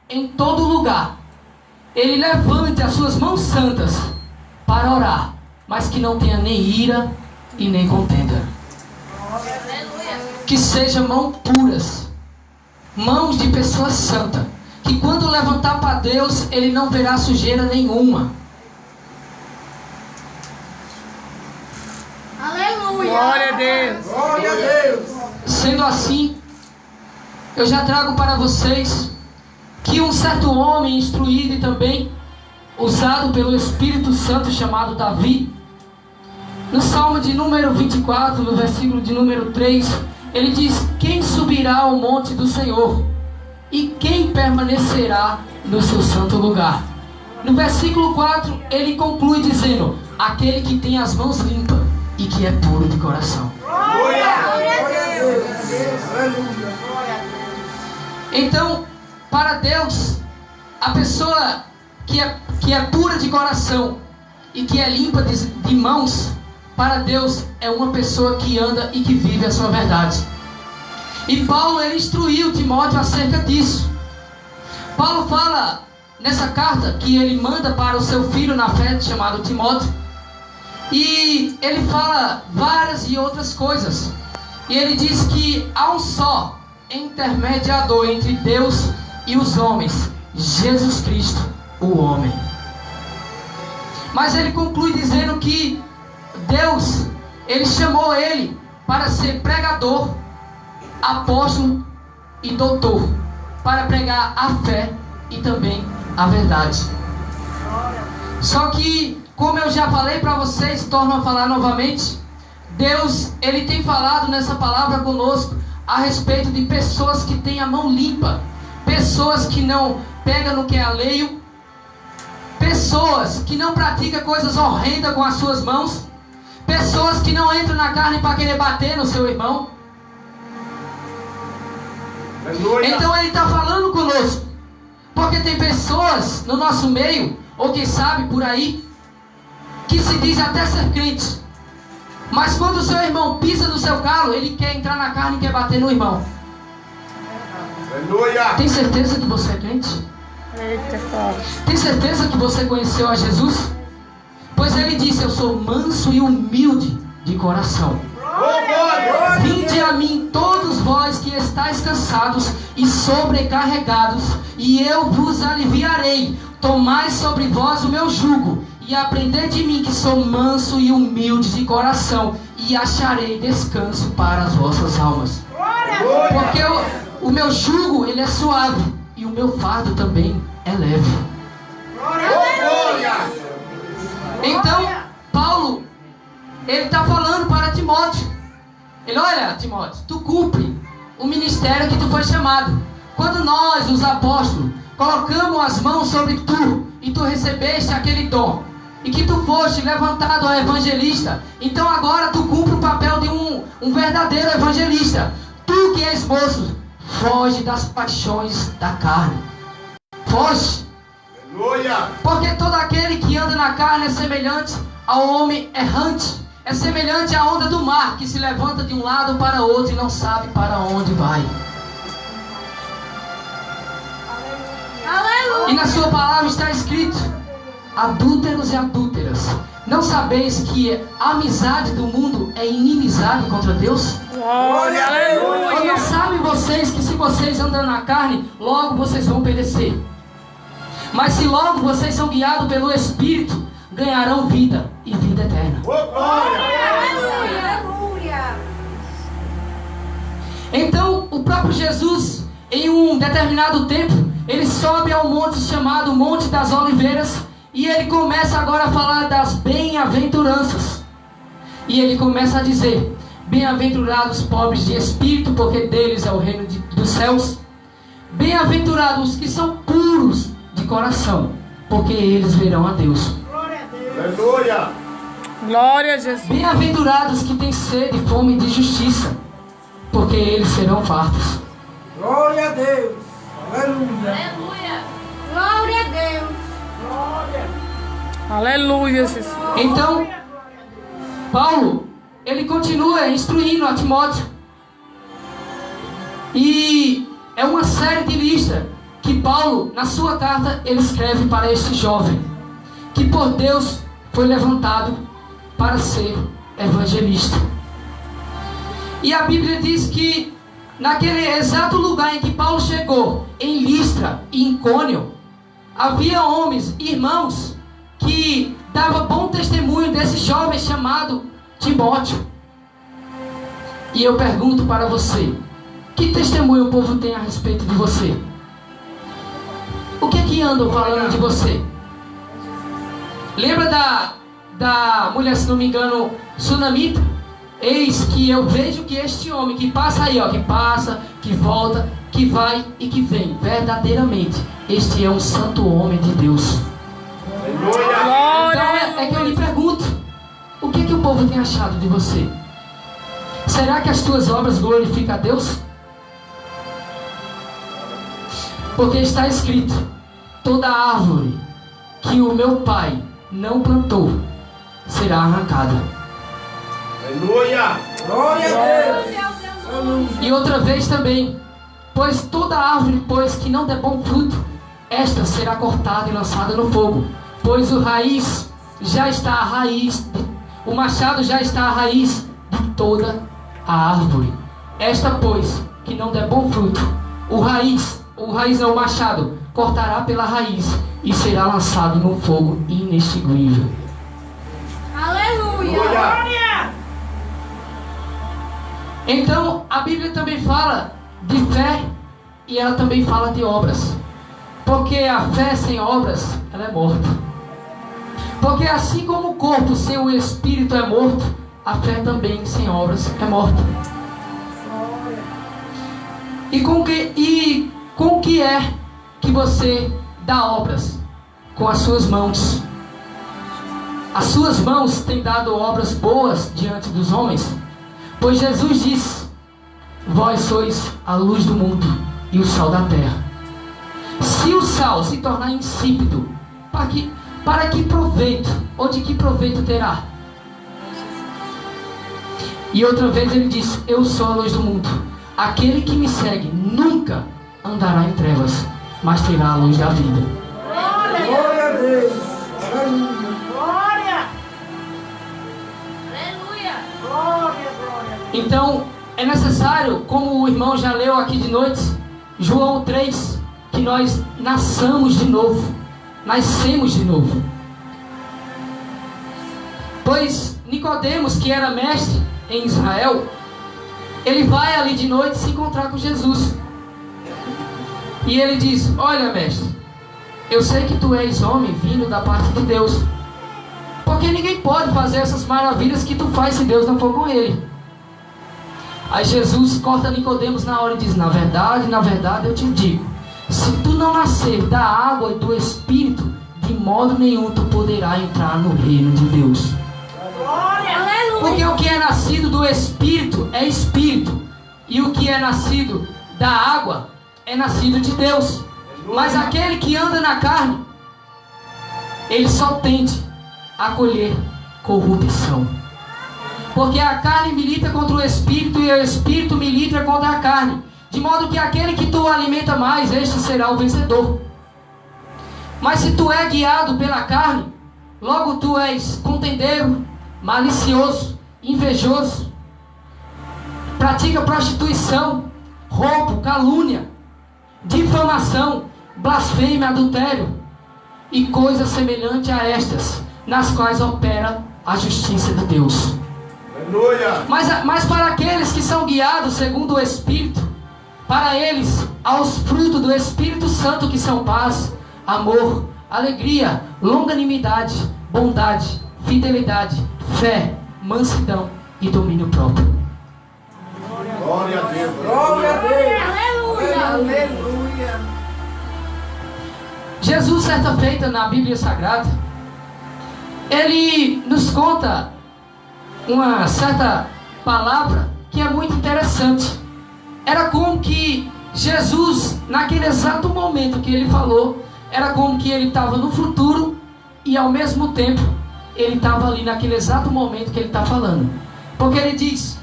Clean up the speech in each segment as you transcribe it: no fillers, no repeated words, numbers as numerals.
em todo lugar, ele levante as suas mãos santas para orar, mas que não tenha nem ira e nem contenda. Que sejam mãos puras, mãos de pessoa santa, que quando levantar para Deus, ele não verá sujeira nenhuma. Aleluia! Glória a Deus! Glória a Deus! Sendo assim, eu já trago para vocês que um certo homem instruído e também usado pelo Espírito Santo chamado Davi, no Salmo de número 24, no versículo de número 3, ele diz: quem subirá ao monte do Senhor e quem permanecerá no seu santo lugar? No versículo 4 ele conclui dizendo: aquele que tem as mãos limpas e que é puro de coração. Glória a Deus! Aleluia! Então, para Deus, a pessoa que é pura de coração e que é limpa de mãos, para Deus é uma pessoa que anda e que vive a sua verdade. E Paulo, ele instruiu Timóteo acerca disso. Paulo fala nessa carta que ele manda para o seu filho na fé, chamado Timóteo, e ele fala várias e outras coisas. E ele diz que há um só intermediador entre Deus e os homens, Jesus Cristo, o homem. Mas ele conclui dizendo que Deus, ele chamou ele para ser pregador, apóstolo e doutor, para pregar a fé e também a verdade. Só que, como eu já falei para vocês, torno a falar novamente, Deus, ele tem falado nessa palavra conosco a respeito de pessoas que têm a mão limpa, pessoas que não pegam no que é alheio, pessoas que não praticam coisas horrendas com as suas mãos, pessoas que não entram na carne para querer bater no seu irmão. Então ele está falando conosco, porque tem pessoas no nosso meio, ou quem sabe por aí, que se diz até ser crente, mas quando o seu irmão pisa no seu calo, ele quer entrar na carne e quer bater no irmão. Tem certeza que você é crente? Tem certeza que você conheceu a Jesus? Pois ele disse: eu sou manso e humilde de coração. Vinde a mim todos vós que estáis cansados e sobrecarregados, e eu vos aliviarei. Tomai sobre vós o meu jugo e aprendei de mim, que sou manso e humilde de coração, e acharei descanso para as vossas almas. Porque o meu jugo, ele é suave, e o meu fardo também é leve. Então, Paulo, ele está falando para Timóteo. Ele: olha, Timóteo, tu cumpre o ministério que tu foi chamado. Quando nós, os apóstolos, colocamos as mãos sobre tu, e tu recebeste aquele dom, e que tu foste levantado a evangelista, então agora tu cumpre o papel de um verdadeiro evangelista. Tu que és moço, foge das paixões da carne. Foge. Porque todo aquele que anda na carne é semelhante ao homem errante, é semelhante à onda do mar, que se levanta de um lado para o outro e não sabe para onde vai. Aleluia! E na sua palavra está escrito: adúlteros e adúlteras, não sabeis que a amizade do mundo é inimizade contra Deus? Glória, Ou aleluia! não sabem vocês que se vocês andam na carne, logo vocês vão perecer? Mas se logo vocês são guiados pelo Espírito, ganharão vida e vida eterna. Aleluia! Então o próprio Jesus, em um determinado tempo, ele sobe ao monte chamado Monte das Oliveiras, e ele começa agora a falar das bem-aventuranças. E ele começa a dizer: bem-aventurados os pobres de espírito, porque deles é o reino dos céus. Bem-aventurados os que são puros de coração, porque eles verão a Deus. Aleluia! Glória a Jesus! Bem-aventurados que têm sede e fome de justiça, porque eles serão fartos. Glória a Deus! Aleluia! Aleluia! Glória a Deus! Aleluia, Jesus! Então, Paulo, ele continua instruindo a Timóteo. E é uma série de listas que Paulo, na sua carta, ele escreve para este jovem, que por Deus foi levantado para ser evangelista. E a Bíblia diz que naquele exato lugar em que Paulo chegou, em Listra e em Icônio, havia homens, irmãos, que davam bom testemunho desse jovem chamado Timóteo. E eu pergunto para você, que testemunho o povo tem a respeito de você? O que é que andam falando de você? Lembra da mulher, se não me engano, Sunamita? Eis que eu vejo que este homem que passa aí, ó, que passa, que volta, que vai e que vem, verdadeiramente, este é um santo homem de Deus. Então é que eu lhe pergunto, o que é que o povo tem achado de você? Será que as tuas obras glorificam a Deus? Porque está escrito, toda árvore que o meu Pai não plantou será arrancada. Aleluia! Glória a Deus! Aleluia! E outra vez também, pois toda árvore, pois que não der bom fruto, esta será cortada e lançada no fogo. Pois o machado já está à raiz de toda a árvore. Esta, pois, que não der bom fruto, o machado, cortará pela raiz e será lançado no fogo inextinguível. Aleluia! Glória! Então, a Bíblia também fala de fé e ela também fala de obras. Porque a fé sem obras, ela é morta. Porque assim como o corpo sem o espírito é morto, a fé também sem obras é morta. E com que é que você dá obras? Com as suas mãos. As suas mãos têm dado obras boas diante dos homens? Pois Jesus disse, vós sois a luz do mundo e o sal da terra. Se o sal se tornar insípido, para que proveito? Ou de que proveito terá? E outra vez ele disse, eu sou a luz do mundo. Aquele que me segue nunca andará em trevas, mas terá a luz da vida. Glória a Deus! Aleluia! Glória! Aleluia! Glória, glória! Então, é necessário, como o irmão já leu aqui de noite, João 3, que nós nascemos de novo. Nascemos de novo. Pois Nicodemos, que era mestre em Israel, ele vai ali de noite se encontrar com Jesus. E ele diz, olha mestre, eu sei que tu és homem vindo da parte de Deus. Porque ninguém pode fazer essas maravilhas que tu faz se Deus não for com ele. Aí Jesus corta Nicodemos na hora e diz, na verdade eu te digo, se tu não nascer da água e do Espírito, de modo nenhum tu poderás entrar no reino de Deus. Glória! Aleluia! Porque o que é nascido do Espírito é Espírito, e o que é nascido da água é nascido de Deus. Mas aquele que anda na carne, ele só tende a colher corrupção. Porque a carne milita contra o Espírito e o Espírito milita contra a carne. De modo que aquele que tu alimenta mais, este será o vencedor. Mas se tu é guiado pela carne, logo tu és contendeiro, malicioso, invejoso, pratica prostituição, roubo, calúnia, difamação, blasfêmia, adultério e coisas semelhantes a estas, nas quais opera a justiça de Deus. Aleluia! Mas para aqueles que são guiados segundo o Espírito, para eles, aos frutos do Espírito Santo, que são paz, amor, alegria, longanimidade, bondade, fidelidade, fé, mansidão e domínio próprio. Glória a Deus! Glória a Deus! Aleluia! Aleluia! Jesus, certa feita na Bíblia Sagrada, ele nos conta uma certa palavra que é muito interessante. Era como que Jesus, naquele exato momento que ele falou, era como que ele estava no futuro e ao mesmo tempo ele estava ali naquele exato momento que ele está falando. Porque ele diz,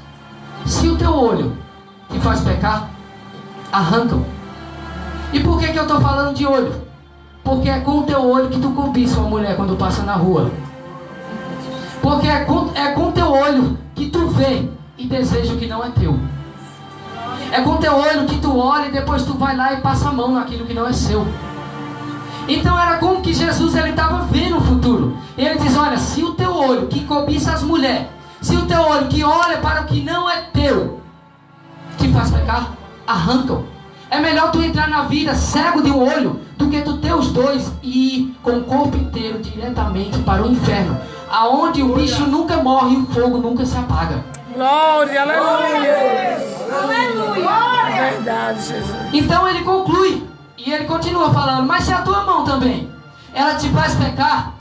se o teu olho te faz pecar, arranca-o. E por que eu estou falando de olho? Porque é com o teu olho que tu cobiça uma mulher quando passa na rua. Porque é com o teu olho que tu vê e deseja o que não é teu. É com o teu olho que tu olha e depois tu vai lá e passa a mão naquilo que não é seu. Então era como que Jesus estava vendo o futuro. Ele diz, olha, se o teu olho que cobiça as mulheres, se o teu olho que olha para o que não é teu, te faz pecar, arranca-o. É melhor tu entrar na vida cego de um olho do que tu ter os dois e ir com o corpo inteiro diretamente para o inferno, aonde o bicho nunca morre e o fogo nunca se apaga. Glória, aleluia. Aleluia. Verdade, Jesus. Então ele conclui e ele continua falando, mas se a tua mão também ela te faz pecar,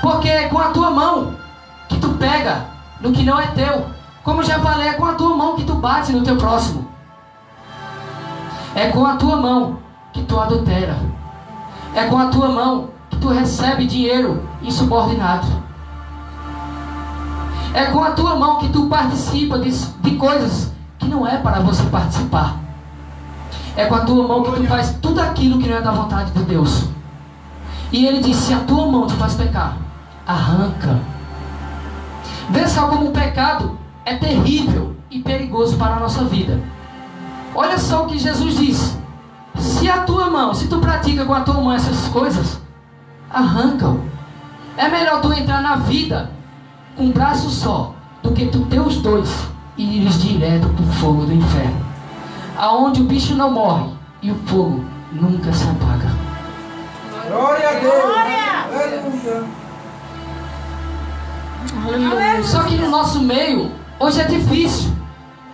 porque é com a tua mão que tu pega no que não é teu. Como já falei, é com a tua mão que tu bate no teu próximo. É com a tua mão que tu adultera. É com a tua mão que tu recebe dinheiro insubordinado. É com a tua mão que tu participa de coisas que não é para você participar. É com a tua mão que tu faz tudo aquilo que não é da vontade de Deus. E ele disse, se a tua mão te faz pecar, arranca. Vê só como o pecado é terrível e perigoso para a nossa vida. Olha só o que Jesus diz. Se a tua mão, se tu pratica com a tua mão essas coisas, arranca-o. É melhor tu entrar na vida com um braço só, do que tu ter os dois e ires direto para o fogo do inferno, aonde o bicho não morre e o fogo nunca se apaga. Glória a Deus. Glória. Aleluia. Só que no nosso meio, hoje é difícil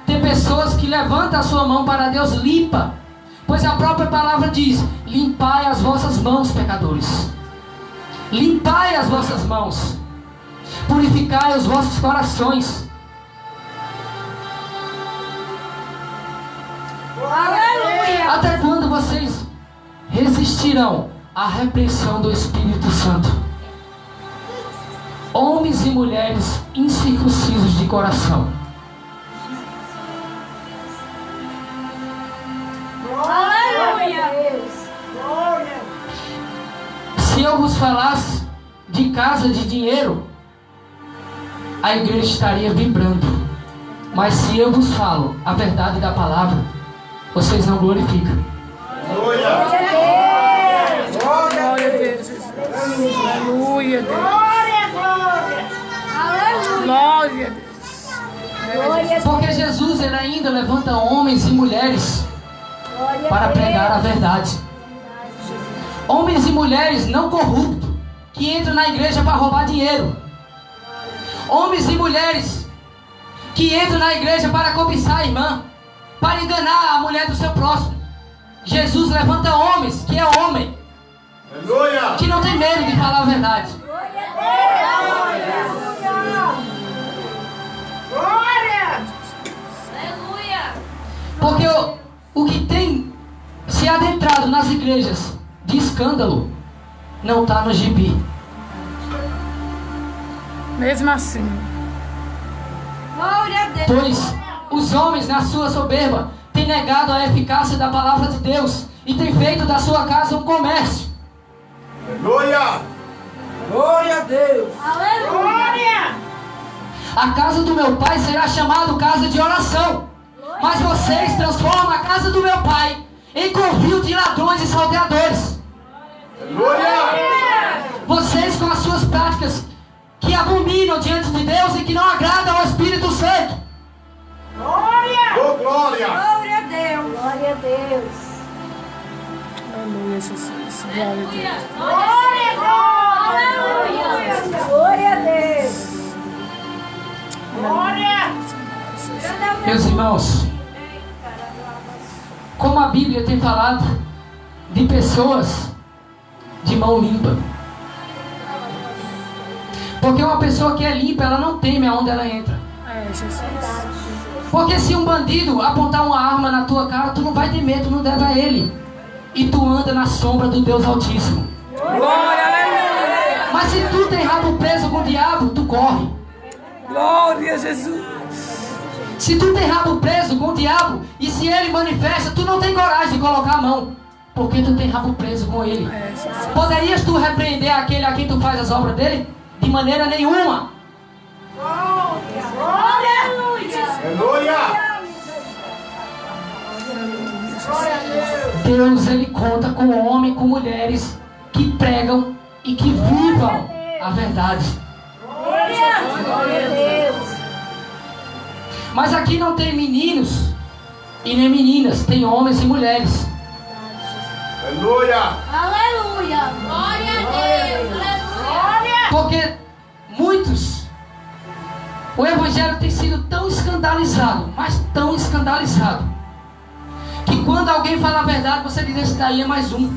ter pessoas que levantam a sua mão para Deus limpa, pois a própria palavra diz, limpai as vossas mãos, pecadores. Limpai as vossas mãos. Purificai os vossos corações. Aleluia. Até quando vocês resistirão à repreensão do Espírito Santo? Homens e mulheres incircuncisos de coração. Aleluia. Glória. Se eu vos falasse de casa de dinheiro, a igreja estaria vibrando. Mas se eu vos falo a verdade da palavra, vocês não glorificam. Glória. Glória a Deus, Jesus. Aleluia, Deus. Glória, glória. Aleluia. Glória a Deus. Porque Jesus ele ainda levanta homens e mulheres para pregar a verdade. Homens e mulheres não corruptos, que entram na igreja para roubar dinheiro. Homens e mulheres que entram na igreja para cobiçar a irmã, para enganar a mulher do seu próximo. Jesus levanta homens, que é homem, Aleluia. que não tem medo de falar a verdade. Glória. Porque o que tem se adentrado nas igrejas de escândalo não está no gibi. Mesmo assim. Glória a Deus. Pois os homens, na sua soberba, têm negado a eficácia da palavra de Deus e têm feito da sua casa um comércio. Aleluia. Glória a Deus. Glória. A casa do meu pai será chamada casa de oração, mas vocês transformam a casa do meu pai em covil de ladrões e salteadores. Aleluia. Vocês com as suas práticas que abominam diante de Deus e que não agradam ao Espírito Santo. Glória. Oh, glória. Glória a Deus. Glória a Deus. Aleluia, Jesus. Glória a Deus. Glória, glória. Aleluia. Glória a Deus. Glória. Meus irmãos, como a Bíblia tem falado de pessoas de mão limpa. Porque uma pessoa que é limpa, ela não teme aonde ela entra. É, Jesus. Porque se um bandido apontar uma arma na tua cara, tu não vai temer, tu não deve a ele. E tu anda na sombra do Deus Altíssimo. Glória, aleluia. Mas se tu tem rabo preso com o diabo, tu corre. Glória a Jesus. Se tu tem rabo preso com o diabo, e se ele manifesta, tu não tem coragem de colocar a mão, porque tu tem rabo preso com ele. Poderias tu repreender aquele a quem tu faz as obras dele? De maneira nenhuma. Aleluia! Deus, ele conta com homens, com mulheres que pregam e que vivam a verdade. Glória a Deus. Mas aqui não tem meninos e nem meninas, tem homens e mulheres. Aleluia! Aleluia. Glória a Deus. Aleluia. Porque muitos, o evangelho tem sido tão escandalizado, mas tão escandalizado, que quando alguém fala a verdade, você diz: esse daí é mais um.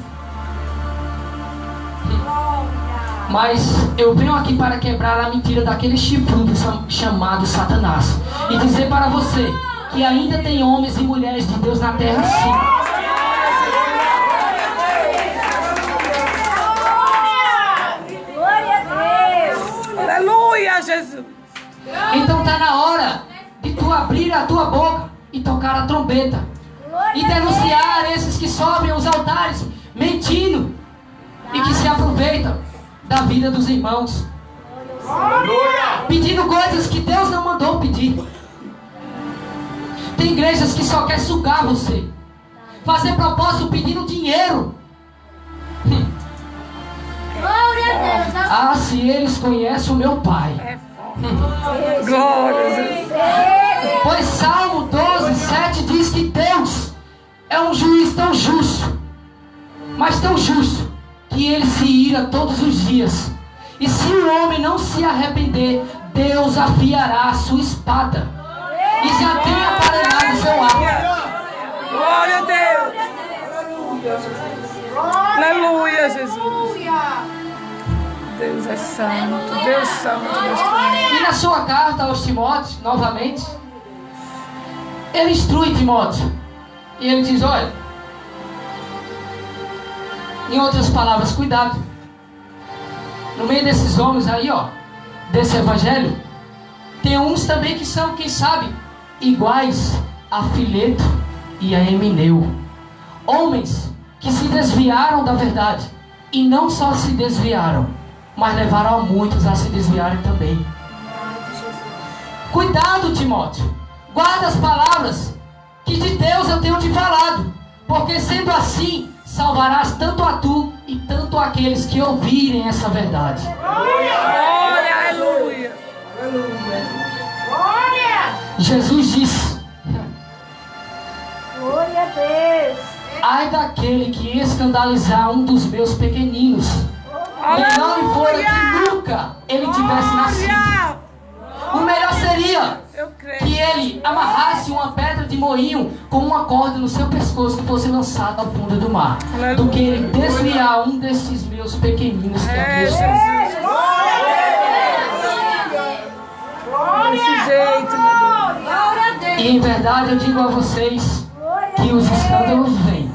Mas eu venho aqui para quebrar a mentira daquele chifrudo chamado Satanás, e dizer para você que ainda tem homens e mulheres de Deus na terra, sim. Glória a Deus. Aleluia, Jesus. Então está na hora de tu abrir a tua boca e tocar a trombeta e denunciar esses que sobem aos altares mentindo e que se aproveitam da vida dos irmãos, Aleluia! pedindo coisas que Deus não mandou pedir. Tem igrejas que só quer sugar você, fazer propósito pedindo dinheiro. Glória a Deus. Ah, se eles conhecem o meu Pai. Glória a Deus. Pois Salmo 12:7 diz que Deus é um juiz tão justo, mas tão justo, que ele se ira todos os dias. E se o homem não se arrepender, Deus afiará a sua espada e já tem aparelhado seu arco. Glória a Deus. Aleluia, Jesus. Deus é santo. Deus santo. Deus santo. E na sua carta aos Timóteos, novamente, ele instrui Timóteo. E ele diz: olha, em outras palavras, cuidado. No meio desses homens aí, ó, desse evangelho, tem uns também que são, quem sabe, iguais a Fileto e a Emineu. Homens que se desviaram da verdade. E não só se desviaram, mas levaram a muitos a se desviarem também. Cuidado, Timóteo. Guarda as palavras que de Deus eu tenho te falado, porque sendo assim, salvarás tanto a tu e tanto aqueles que ouvirem essa verdade. Glória, aleluia. Jesus disse: Glória a Deus. ai daquele que escandalizar um dos meus pequeninos. Melhor lhe fora que nunca ele tivesse nascido. O melhor seria Eu creio. que ele amarrasse uma pedra de moinho com uma corda no seu pescoço que fosse lançada ao fundo do mar, do que ele desviar um desses meus pequeninos que aqui É, estão. Jesus. Desse jeito, meu Deus. Glória a Deus. E em verdade eu digo a vocês que os escândalos vêm,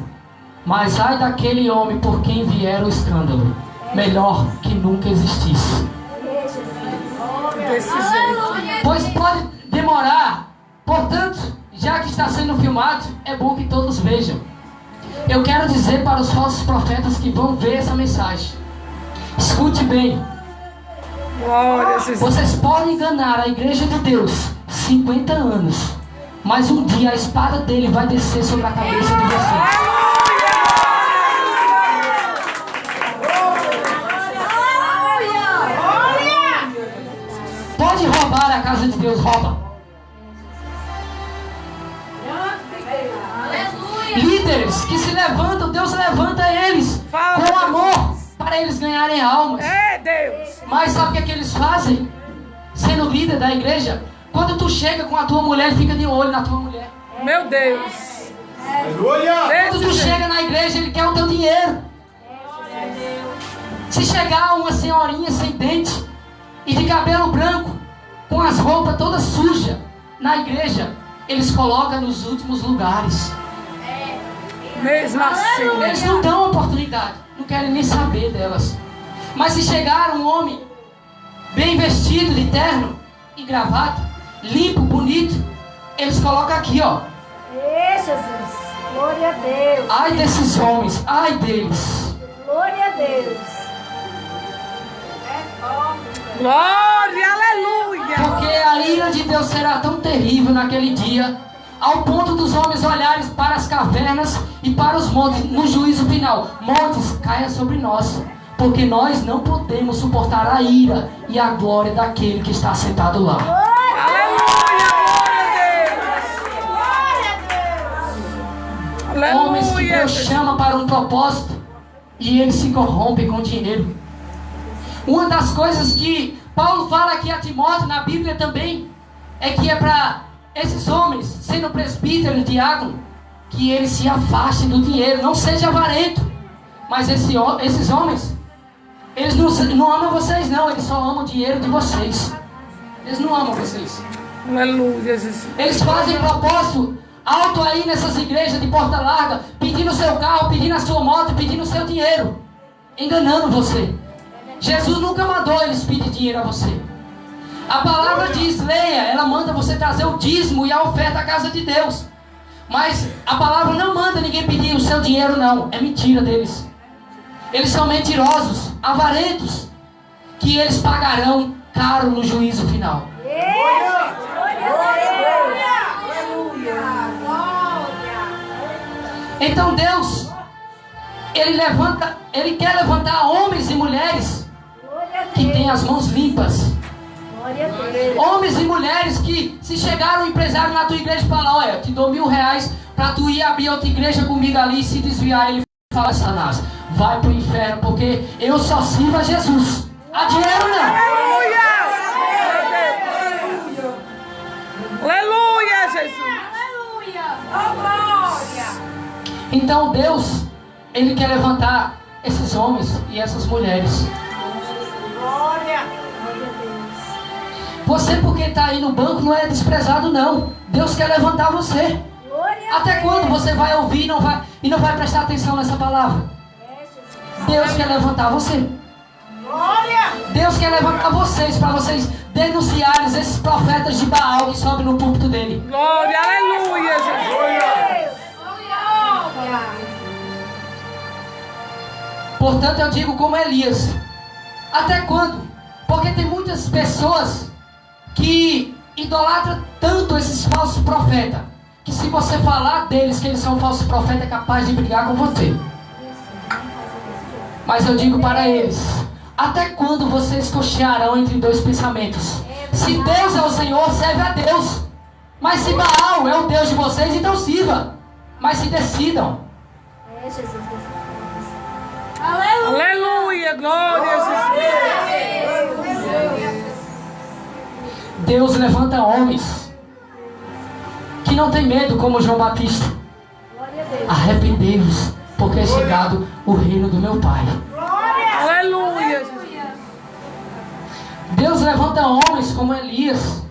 mas ai daquele homem por quem vier o escândalo, melhor que nunca existisse. Desse jeito. Pois pode demorar, portanto, já que está sendo filmado, é bom que todos vejam. Eu quero dizer para os falsos profetas que vão ver essa mensagem: escute bem, Glória a Jesus. vocês podem enganar a igreja de Deus 50 anos, mas um dia a espada dele vai descer sobre a cabeça de vocês. Pode roubar a casa de Deus, rouba. Líderes que se levantam, Deus levanta eles com amor para eles ganharem almas. É, Deus. Mas sabe o que é que eles fazem? Sendo líder da igreja, quando tu chega com a tua mulher, ele fica de olho na tua mulher. Meu Deus. Aleluia! Quando tu Desse jeito. chega na igreja, ele quer o teu dinheiro. Se chegar uma senhorinha sem dente e de cabelo branco, com as roupas todas sujas, na igreja, eles colocam nos últimos lugares. Mesmo assim. Eles não dão oportunidade, não querem nem saber delas. Mas se chegar um homem bem vestido, de terno e gravata, limpo, bonito, eles colocam aqui, ó. Ei, Jesus. Glória a Deus. Ai desses homens, ai deles. Glória a Deus. Glória, aleluia. Porque a ira de Deus será tão terrível naquele dia, ao ponto dos homens olharem para as cavernas e para os montes no juízo final. Montes, caia sobre nós, porque nós não podemos suportar a ira e a glória daquele que está sentado lá. Aleluia, glória a Deus. Homens que Deus Aleluia. chama para um propósito e eles se corrompem com dinheiro. Uma das coisas que Paulo fala aqui a Timóteo na Bíblia também é que é para esses homens, sendo presbítero e diácono, que eles se afastem do dinheiro, não seja avarento. Mas esses homens, eles não amam vocês não, eles só amam o dinheiro de vocês. Eles não amam vocês. Aleluia, Jesus. Eles fazem propósito alto aí nessas igrejas de porta larga, pedindo o seu carro, pedindo a sua moto, pedindo o seu dinheiro, enganando você. Jesus nunca mandou eles pedir dinheiro a você. A palavra diz, leia, ela manda você trazer o dízimo e a oferta à casa de Deus. Mas a palavra não manda ninguém pedir o seu dinheiro não, é mentira deles. Eles são mentirosos, avarentos, que eles pagarão caro no juízo final. Então Deus, Ele quer levantar homens e mulheres que têm as mãos limpas. Homens e mulheres que, se chegar um empresário na tua igreja e falar, olha, eu te dou R$1.000 para tu ir abrir outra igreja comigo ali e se desviar, ele fala, Satanás, vai pro inferno, porque eu só sirvo a Jesus. A dinheiro não. Aleluia, Jesus. Então Deus, Ele quer levantar esses homens e essas mulheres. Você, porque está aí no banco, não é desprezado não. Deus quer levantar você. Até quando você vai ouvir e não vai prestar atenção nessa palavra? Deus quer levantar você. Deus quer levantar vocês, para vocês denunciarem esses profetas de Baal que sobem no púlpito dele. Glória, aleluia, Jesus. Portanto, eu digo como Elias. Até quando? Porque tem muitas pessoas que idolatram tanto esses falsos profetas, que se você falar deles que eles são falsos profetas, é capaz de brigar com você. Mas eu digo para eles, até quando vocês cochearão entre dois pensamentos? Se Deus é o Senhor, serve a Deus. Mas se Baal é o Deus de vocês, então sirva. Mas se decidam. Aleluia, glória a Jesus. Deus levanta homens que não tem medo, como João Batista. Arrependei-vos, porque é chegado o reino do meu Pai. Aleluia, Jesus. Deus levanta homens como Elias,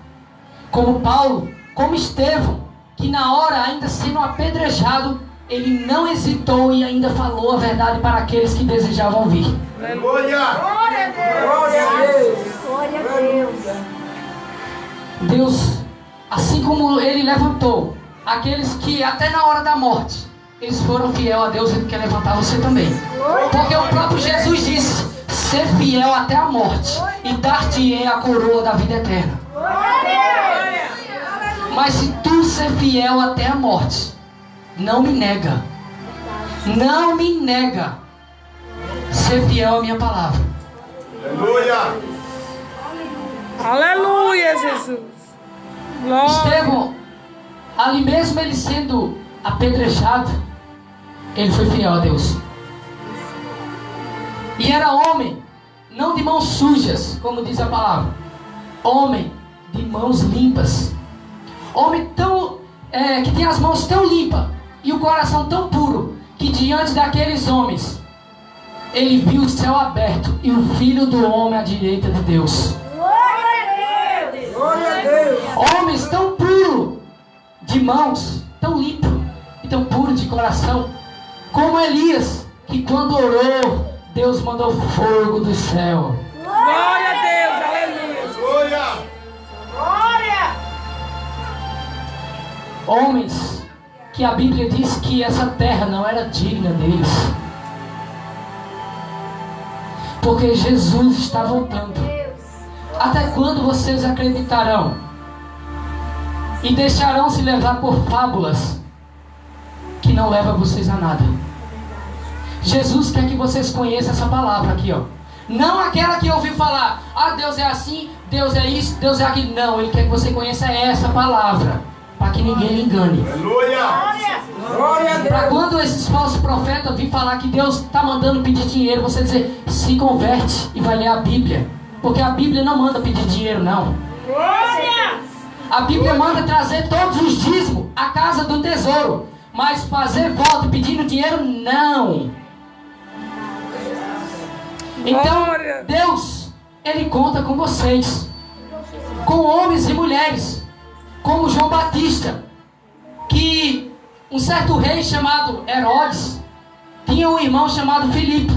como Paulo, como Estevão, que na hora, ainda sendo apedrejado, ele não hesitou e ainda falou a verdade para aqueles que desejavam ouvir. Aleluia! Glória a Deus. Glória a Deus. Deus, assim como Ele levantou aqueles que até na hora da morte, eles foram fiel a Deus, Ele quer levantar você também. Porque o próprio Jesus disse, ser fiel até a morte e dar-te-ei a coroa da vida eterna. Mas se tu ser fiel até a morte, não me nega. Não me nega. Ser fiel à minha palavra. Aleluia! Aleluia, Jesus. Glória. Estevão, ali mesmo ele sendo apedrejado, ele foi fiel a Deus. E era homem, não de mãos sujas, como diz a palavra. Homem de mãos limpas. Homem tão que tem as mãos tão limpas e o coração tão puro, que diante daqueles homens ele viu o céu aberto e o Filho do Homem à direita de Deus. Glória a Deus. Homens tão puros de mãos, tão limpos e tão puros de coração, como Elias, que quando orou, Deus mandou fogo do céu. Glória a Deus, aleluia. Glória! Glória. Homens que a Bíblia diz que essa terra não era digna deles. Porque Jesus está voltando. Até quando vocês acreditarão e deixarão se levar por fábulas que não levam vocês a nada? Jesus quer que vocês conheçam essa palavra aqui, ó. Não aquela que ouviu falar, ah, Deus é assim, Deus é isso, Deus é aquilo. Não, Ele quer que você conheça essa palavra, para que ninguém lhe engane. Aleluia! Glória a Deus. Para quando esses falsos profetas virem falar que Deus está mandando pedir dinheiro, você dizer, se converte e vai ler a Bíblia. Porque a Bíblia não manda pedir dinheiro, não. A Bíblia manda trazer todos os dízimos à casa do tesouro. Mas fazer voto pedindo dinheiro, não. Então, Deus, Ele conta com vocês. Com homens e mulheres. Como João Batista. Que um certo rei chamado Herodes tinha um irmão chamado Filipe.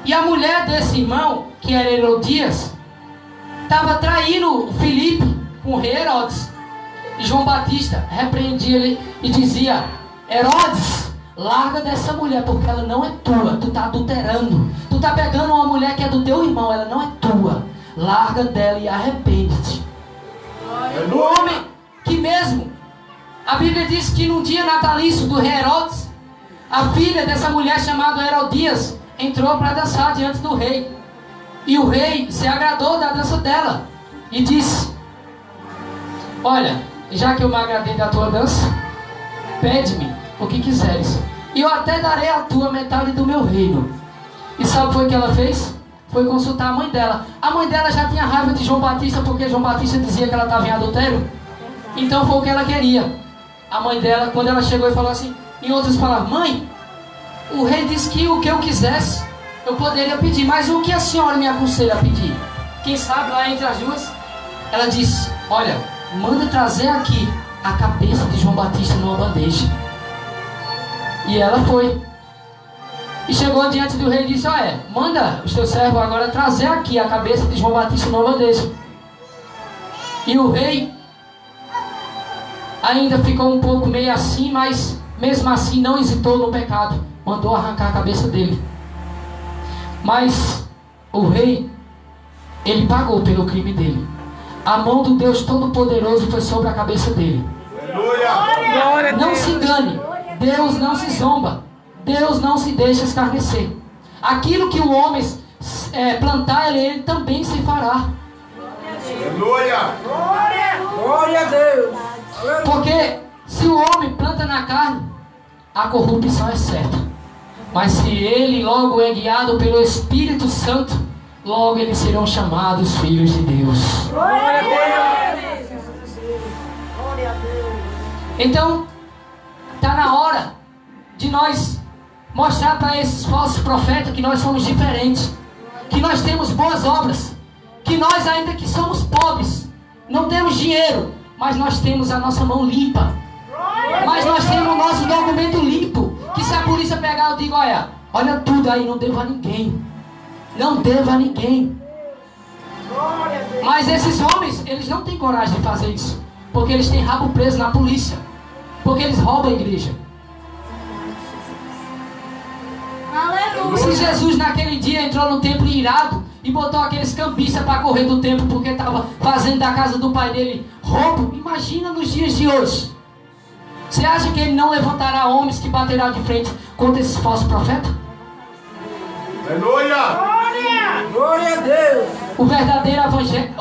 E a mulher desse irmão, que era Herodias, estava traindo Filipe com o rei Herodes. E João Batista repreendia ele e dizia, Herodes, larga dessa mulher, porque ela não é tua. Tu está adulterando. Tu está pegando uma mulher que é do teu irmão, ela não é tua. Larga dela e arrepende-te. O homem que mesmo, a Bíblia diz que num dia natalício do rei Herodes, a filha dessa mulher chamada Herodias entrou para dançar diante do rei. E o rei se agradou da dança dela e disse, olha, já que eu me agradei da tua dança, pede-me o que quiseres, e eu até darei a tua metade do meu reino. E sabe o que ela fez? Foi consultar a mãe dela. A mãe dela já tinha raiva de João Batista, porque João Batista dizia que ela estava em adultério. Então foi o que ela queria. A mãe dela, quando ela chegou e falou assim, em outras palavras, mãe, o rei disse que o que eu quisesse, eu poderia pedir, mas o que a senhora me aconselha a pedir? Quem sabe lá entre as duas, ela disse, olha, manda trazer aqui a cabeça de João Batista numa bandeja. E ela foi. E chegou diante do rei e disse, olha, manda o seu servo agora trazer aqui a cabeça de João Batista numa bandeja. E o rei ainda ficou um pouco meio assim, mas mesmo assim não hesitou no pecado. Mandou arrancar a cabeça dele. Mas o rei, ele pagou pelo crime dele. A mão do Deus Todo-Poderoso foi sobre a cabeça dele. Aleluia! Não se engane. Deus não se zomba. Deus não se deixa escarnecer. Aquilo que o homem plantar, ele também se fará. Aleluia! Glória a Deus. Porque se o homem planta na carne, a corrupção é certa. Mas se ele logo é guiado pelo Espírito Santo, logo eles serão chamados filhos de Deus. Então, está na hora de nós mostrar para esses falsos profetas que nós somos diferentes, que nós temos boas obras, que nós, ainda que somos pobres, não temos dinheiro, mas nós temos a nossa mão limpa, mas nós temos o nosso documento limpo, que se a polícia pegar, eu digo, olha tudo aí, não devo a ninguém, não devo a ninguém. Mas esses homens, eles não têm coragem de fazer isso, porque eles têm rabo preso na polícia, porque eles roubam a igreja. Se Jesus naquele dia entrou no templo irado e botou aqueles campistas para correr do templo porque estava fazendo da casa do pai dele roubo, imagina nos dias de hoje. Você acha que ele não levantará homens que baterá de frente contra esses falsos profetas? Aleluia! Glória a Deus. O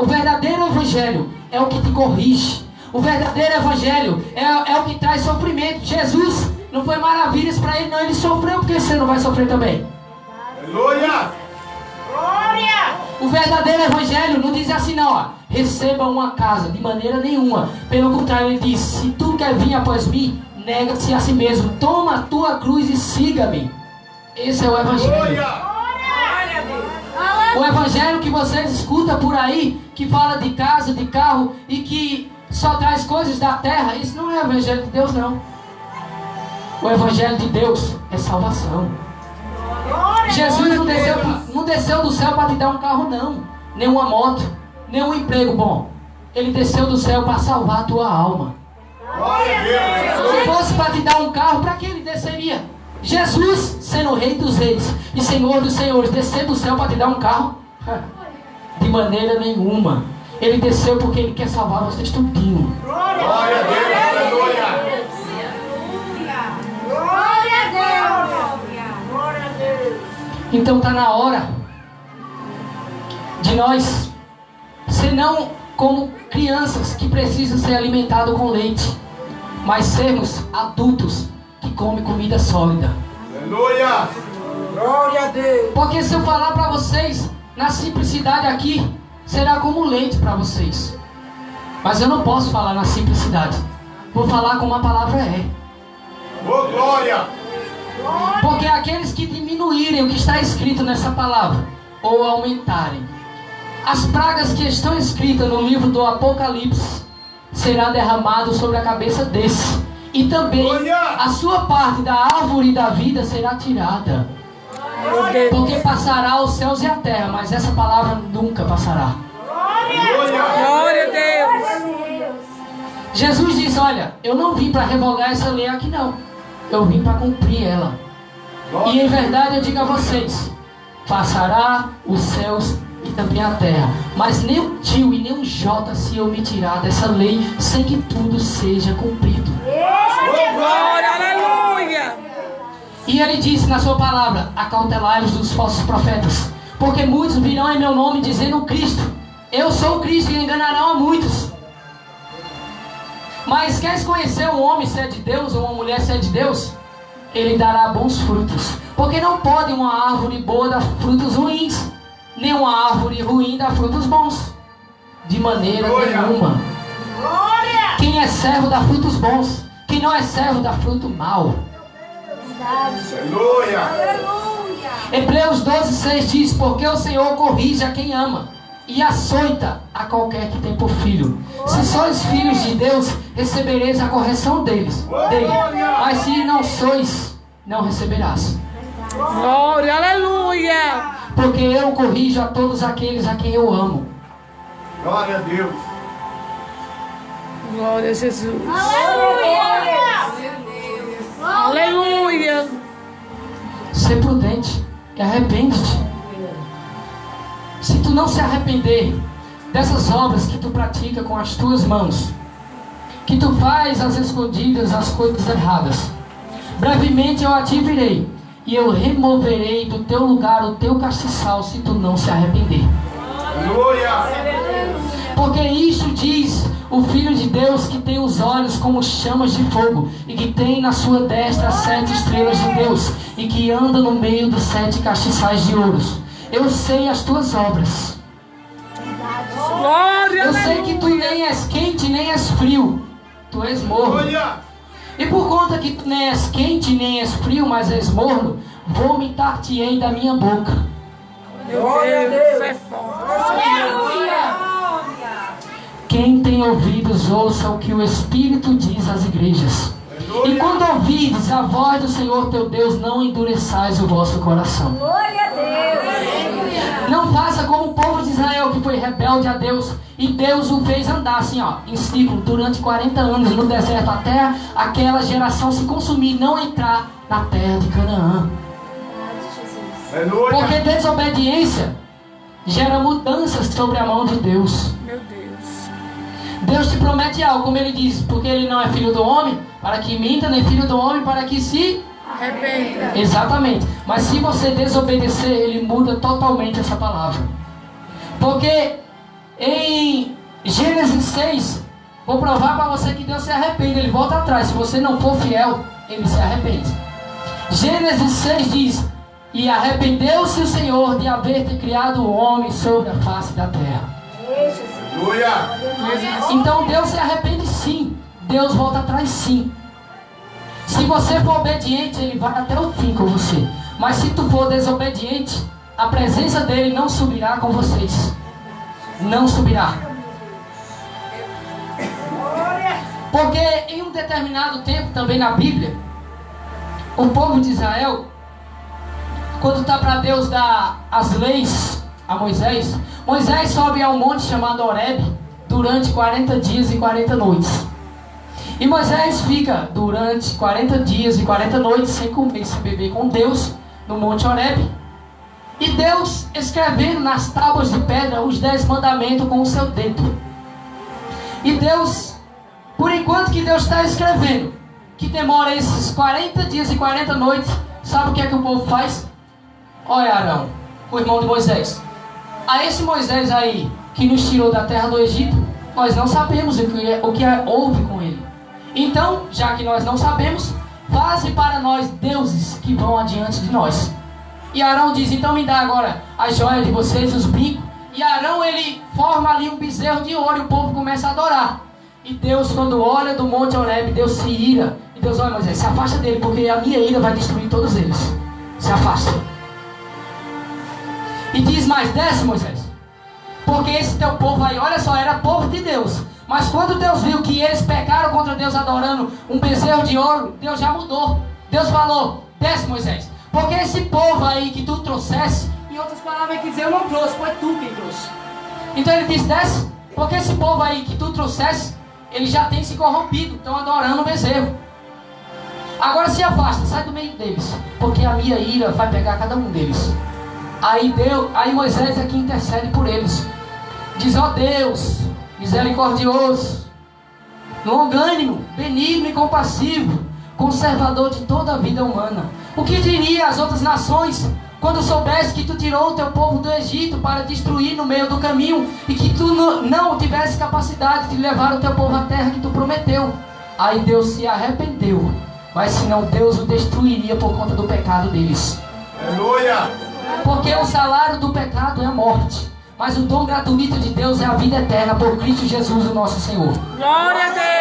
verdadeiro evangelho é o que te corrige. O verdadeiro evangelho é o que traz sofrimento. Jesus não foi maravilhas para ele, não. Ele sofreu, porque você não vai sofrer também. Aleluia! O verdadeiro evangelho não diz assim não, receba uma casa, de maneira nenhuma. Pelo contrário, ele diz, se tu quer vir após mim, nega-se a si mesmo, toma a tua cruz e siga-me. Esse é o evangelho. O evangelho que vocês escutam por aí, que fala de casa, de carro e que só traz coisas da terra, isso não é o evangelho de Deus, não. O evangelho de Deus é salvação. Jesus não desceu do céu para te dar um carro, não, nem uma moto, nem um emprego bom. Ele desceu do céu para salvar a tua alma. Glória a Deus. Se fosse para te dar um carro, para que ele desceria? Jesus, sendo o rei dos reis e senhor dos senhores, descer do céu para te dar um carro? De maneira nenhuma. Ele desceu porque ele quer salvar vocês tudinho. Glória a Deus. Aleluia. Glória a Deus. Glória a Deus. Então está na hora de nós ser não como crianças que precisam ser alimentados com leite, mas sermos adultos que comem comida sólida. Aleluia. Glória a Deus. Porque se eu falar para vocês na simplicidade aqui, será como leite para vocês. Mas eu não posso falar na simplicidade. Vou falar como a palavra é. Oh, glória. Porque aqueles que diminuírem o que está escrito nessa palavra, ou aumentarem, as pragas que estão escritas no livro do Apocalipse, será derramado sobre a cabeça desse. E também a sua parte da árvore da vida será tirada. Porque passará os céus e a terra, mas essa palavra nunca passará. Glória a Deus. Jesus disse, olha, eu não vim para revogar essa lei aqui não. Eu vim para cumprir ela. E em verdade eu digo a vocês, passará os céus e também a terra, mas nem um tio e nem um jota se eu me tirar dessa lei sem que tudo seja cumprido. Glória, aleluia. E ele disse na sua palavra, acautelai-vos dos falsos profetas, porque muitos virão em meu nome dizendo Cristo, eu sou o Cristo, e enganarão a muitos. Mas queres conhecer um homem se é de Deus ou uma mulher se é de Deus? Ele dará bons frutos, porque não pode uma árvore boa dar frutos ruins, nem uma árvore ruim dar frutos bons, de maneira nenhuma. Quem é servo dá frutos bons, quem não é servo dá fruto mau. Aleluia. Hebreus 12:6 diz, porque o Senhor corrige a quem ama e açoita a qualquer que tem por filho. Se sois filhos de Deus, recebereis a correção dele. Mas se não sois, não receberás. Glória, aleluia. Porque eu corrijo a todos aqueles a quem eu amo. Glória a Deus. Glória a Jesus. Aleluia. Ser prudente e arrepende-te. Se tu não se arrepender dessas obras que tu pratica com as tuas mãos, que tu faz às escondidas as coisas erradas, brevemente eu a te virei, e eu removerei do teu lugar o teu castiçal, se tu não se arrepender. Aleluia. Porque isto diz o Filho de Deus, que tem os olhos como chamas de fogo, e que tem na sua destra as 7 estrelas de Deus, e que anda no meio dos 7 castiçais de ouros. Eu sei as tuas obras. Glória, Eu sei que tu nem és quente nem és frio, tu és morno. Aleluia. E por conta que tu nem és quente nem és frio, mas és morno, vomitar-te-ei da minha boca. meu Glória a Deus, Deus. é forte. Quem tem ouvidos, ouça o que o Espírito diz às igrejas. E quando ouvides a voz do Senhor teu Deus, não endureçais o vosso coração. Glória a Deus. Não faça como o povo de Israel, que foi rebelde a Deus, e Deus o fez andar assim, ó, em ciclo, durante 40 anos no deserto, até aquela geração se consumir, não entrar na terra de Canaã. Aleluia. Porque desobediência gera mudanças sobre a mão de Deus. Meu Deus. Deus te promete algo, como ele diz, porque ele não é filho do homem, para que minta, nem filho do homem, para que se... Arrependa. Exatamente. Mas se você desobedecer, ele muda totalmente essa palavra. Porque em Gênesis 6, vou provar para você que Deus se arrepende, ele volta atrás. Se você não for fiel, ele se arrepende. Gênesis 6 diz, e arrependeu-se o Senhor de haver te criado o homem sobre a face da terra. Aleluia. Então Deus se arrepende sim. Deus volta atrás sim. Se você for obediente, ele vai até o fim com você. Mas se tu for desobediente, a presença dele não subirá com vocês. Não subirá. Porque em um determinado tempo, também na Bíblia, o povo de Israel, quando está para Deus dar as leis a Moisés, Moisés sobe a um monte chamado Horebe durante 40 dias e 40 noites. E Moisés fica durante 40 dias e 40 noites sem comer e sem beber com Deus no Monte Horebe. E Deus escrevendo nas tábuas de pedra os 10 mandamentos com o seu dedo. E Deus, por enquanto que Deus está escrevendo, que demora esses 40 dias e 40 noites, sabe o que é que o povo faz? Olha Arão, o irmão de Moisés. A esse Moisés aí, que nos tirou da terra do Egito, nós não sabemos o que houve com ele. Então, já que nós não sabemos, faze para nós deuses que vão adiante de nós. E Arão diz, então me dá agora a joia de vocês, os brincos. E Arão, ele forma ali um bezerro de ouro e o povo começa a adorar. E Deus, quando olha do Monte Horebe, Deus se ira. E Deus, olha Moisés, se afasta dele, porque a minha ira vai destruir todos eles. Se afasta. E diz mais, desce Moisés. Porque esse teu povo aí, olha só, era povo de Deus. Mas quando Deus viu que eles pecaram contra Deus adorando um bezerro de ouro, Deus já mudou. Deus falou, desce Moisés. Porque esse povo aí que tu trouxesse, em outras palavras, quer dizer, eu não trouxe, foi tu quem trouxe. Então ele disse, desce, porque esse povo aí que tu trouxesse, ele já tem se corrompido, estão adorando o bezerro. Agora se afasta, sai do meio deles, porque a minha ira vai pegar cada um deles. Aí Moisés é que intercede por eles. Diz, ó Deus, misericordioso, longânimo, benigno e compassivo, conservador de toda a vida humana. O que diria as outras nações quando soubesse que tu tirou o teu povo do Egito para destruir no meio do caminho e que tu não tivesse capacidade de levar o teu povo à terra que tu prometeu? Aí Deus se arrependeu, mas senão Deus o destruiria por conta do pecado deles. Aleluia! Porque o salário do pecado é a morte, mas o dom gratuito de Deus é a vida eterna por Cristo Jesus, o nosso Senhor. Glória a Deus!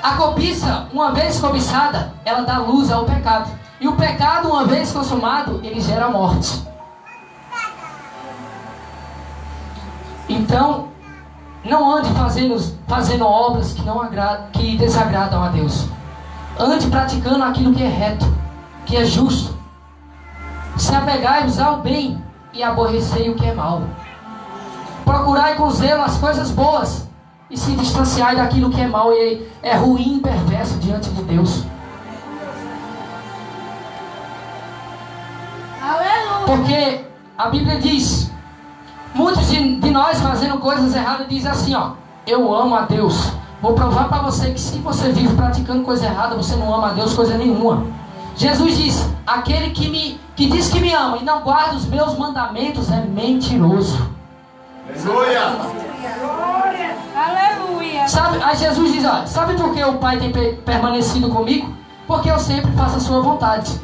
A cobiça, uma vez cobiçada, ela dá luz ao pecado. E o pecado, uma vez consumado, ele gera morte. Então, não ande fazendo obras que desagradam a Deus. Ande praticando aquilo que é reto, que é justo. Se apegai-vos ao bem e aborrecei o que é mal. Procurai com zelo as coisas boas e se distanciai daquilo que é mal e é ruim e perverso diante de Deus. Aleluia. Porque a Bíblia diz, muitos de nós fazendo coisas erradas, diz assim, ó, eu amo a Deus. Vou provar para você que se você vive praticando coisa errada, você não ama a Deus coisa nenhuma. Jesus diz, aquele que diz que me ama e não guarda os meus mandamentos é mentiroso. Aleluia! Aleluia. Sabe, aí Jesus diz, ó, sabe por que o Pai tem permanecido comigo? Porque eu sempre faço a sua vontade.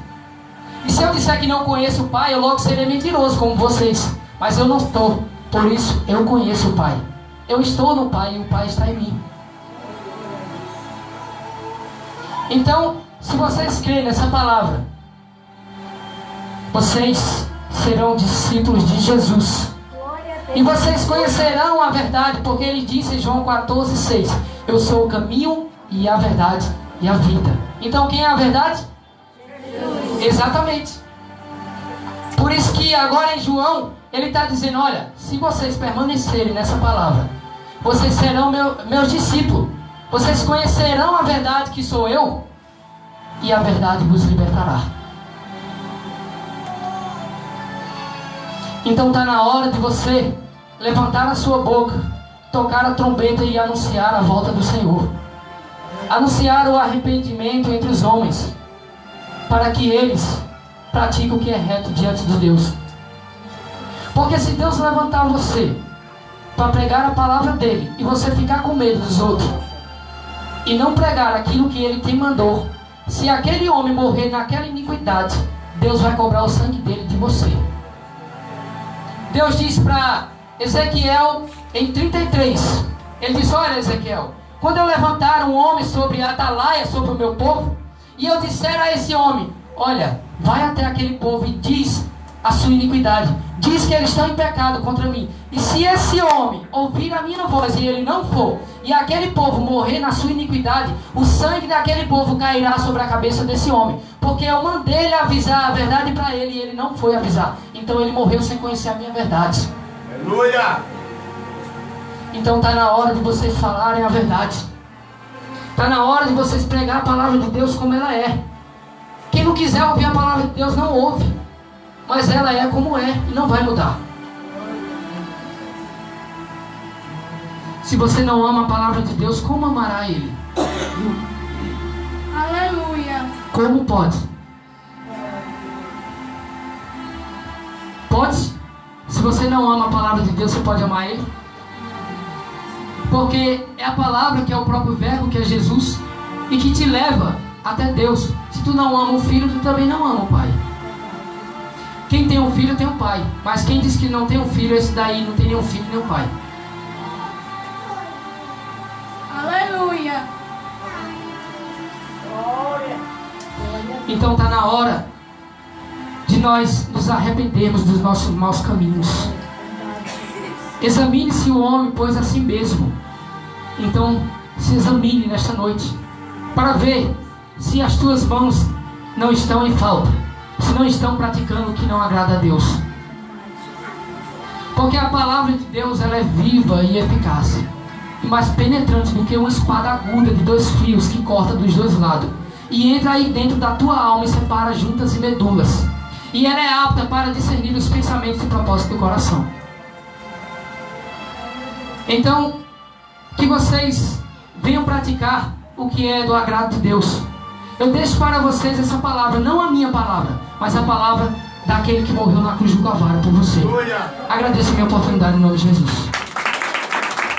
E se eu disser que não conheço o Pai, eu logo serei mentiroso como vocês. Mas eu não estou, por isso eu conheço o Pai. Eu estou no Pai e o Pai está em mim. Então, se vocês creem nessa palavra, vocês serão discípulos de Jesus. E vocês conhecerão a verdade, porque ele disse em João 14,6: eu sou o caminho e a verdade e a vida. Então quem é a verdade? Jesus. Exatamente. Por isso que agora em João, ele está dizendo, olha, se vocês permanecerem nessa palavra, vocês serão meus discípulos. Vocês conhecerão a verdade que sou eu, e a verdade vos libertará. Então está na hora de você levantar a sua boca, tocar a trombeta e anunciar a volta do Senhor. Anunciar o arrependimento entre os homens, para que eles pratiquem o que é reto diante de Deus. Porque se Deus levantar você para pregar a palavra dele, e você ficar com medo dos outros, e não pregar aquilo que ele te mandou, se aquele homem morrer naquela iniquidade, Deus vai cobrar o sangue dele de você. Deus disse para Ezequiel em 33, ele disse, olha Ezequiel, quando eu levantar um homem sobre a atalaia, sobre o meu povo, e eu disser a esse homem, olha, vai até aquele povo e diz a sua iniquidade, diz que eles estão em pecado contra mim, e se esse homem ouvir a minha voz e ele não for, e aquele povo morrer na sua iniquidade, o sangue daquele povo cairá sobre a cabeça desse homem, porque eu mandei ele avisar a verdade para ele, e ele não foi avisar, então ele morreu sem conhecer a minha verdade. Aleluia! Então está na hora de vocês falarem a verdade. Está na hora de vocês pregar a palavra de Deus como ela é. Quem não quiser ouvir a palavra de Deus não ouve. Mas ela é como é e não vai mudar. Se você não ama a palavra de Deus, como amará Ele? Aleluia. Como pode? Pode? Se você não ama a palavra de Deus, você pode amar Ele? Porque é a palavra que é o próprio verbo, que é Jesus, e que te leva até Deus. Se tu não ama o filho, tu também não ama o pai. Quem tem um filho tem um pai. Mas quem diz que não tem um filho, esse daí não tem nenhum filho nem um pai. Aleluia. Então está na hora de nós nos arrependermos dos nossos maus caminhos. Examine-se o homem, pois a si mesmo. Então se examine nesta noite, para ver se as tuas mãos não estão em falta, se não estão praticando o que não agrada a Deus. Porque a palavra de Deus, ela é viva e eficaz, e mais penetrante do que uma espada aguda de 2 fios que corta dos 2 lados, e entra aí dentro da tua alma e separa juntas e medulas, e ela é apta para discernir os pensamentos e propósitos do coração. Então, que vocês venham praticar o que é do agrado de Deus. Eu deixo para vocês essa palavra, não a minha palavra, mas a palavra daquele que morreu na cruz do Calvário por você. Agradeço a minha oportunidade em nome de Jesus.